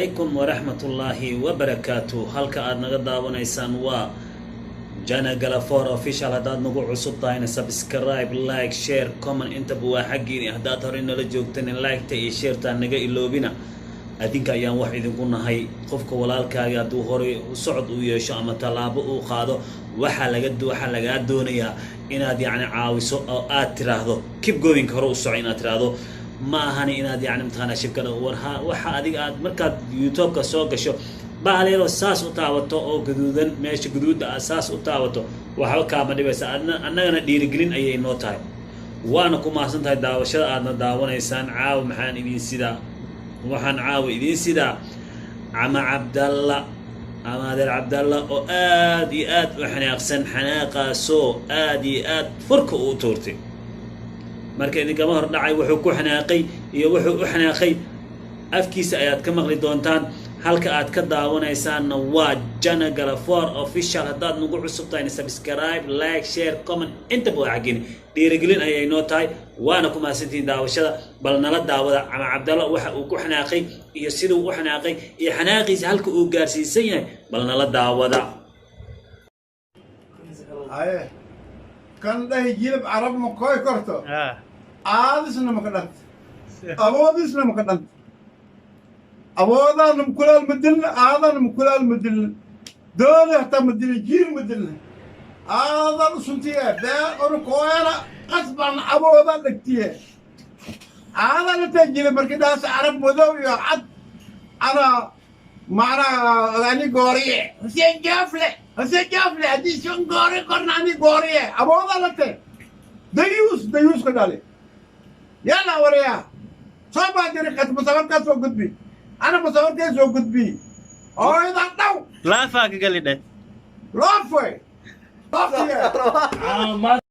عليكم ورحمة الله وبركاته. halka aad naga daawanaysaan waa Jana Galafor official. hadaad nagu cusub tahayna subscribe, like, share, comment intaba waa xaqiini. hadaad hore nala joogteen like ta iyo share ta naga iloobina. adinka ayaan wax idinku nahay. qofka walaalkaaga haduu hore u socod u yeesho ama talaabo uu qaado waxa laga doonayaa inaad caawiso oo aad tiraahdo keep going hore u soco inaad tiraahdo ma ahani inaad mtaqana shibkada waxa adiga aad markaad YouTube ka soo gasho baaleero saas u taawato oo gaduudan meesha gaduuda asaas u taawato waxa ka ma dhibaysa annagana dhiirigelin ayay noo tahay. waana ku maasan tahay daawashada aadna daawanaysaan. caaw maxaan idin sidaa waxaan caaw idin sidaa Ama Abdallah Amadar Abdallah oo aad iyo aad u xanaaqsan xanaaqaasoo aad iyo aad furka u toortay. marka idinka ma hor dhacay wuxuu ku xanaaqay iyo wuxuu u xanaaqay afkiisa ayaad ka maqli doontaan. halka aad ka daawanaysaanna waa Jana Galafor official. hadaad nagu cusub tahay subscribe, like, share, comment inta buu xaqiini dhiirigelin ayay noo tahay. waana ku maasantiin daawashada. bal nala daawada Ama Abdallah waxa uu ku xanaaqay iyo sidoo uu xanaaqay iyo xanaaqiisa halka uu gaarsiisan yahay bal nala daawada. kan dhahay jilib carab ma koy korto aadisna ma ka dhant awoodisna ma ka dhant awoodana mukulaal madilna aadana mukulaal madilna doona hataa madilna jiir madilna aadan suntiye bee onu koyana qasban awooda dhigtiye aadana ta jilib markidaas carab madow iyo cad ana macnaa ani gooriye huseen jaafle haddii sun goori korna ani gooriye awooda late dayuus ka dhale yalla waraya soo baadiri qad musawarkaas soo gudbi ana musawarkaas soo gudbi oo ida dhaw laafa ka galidhe laafa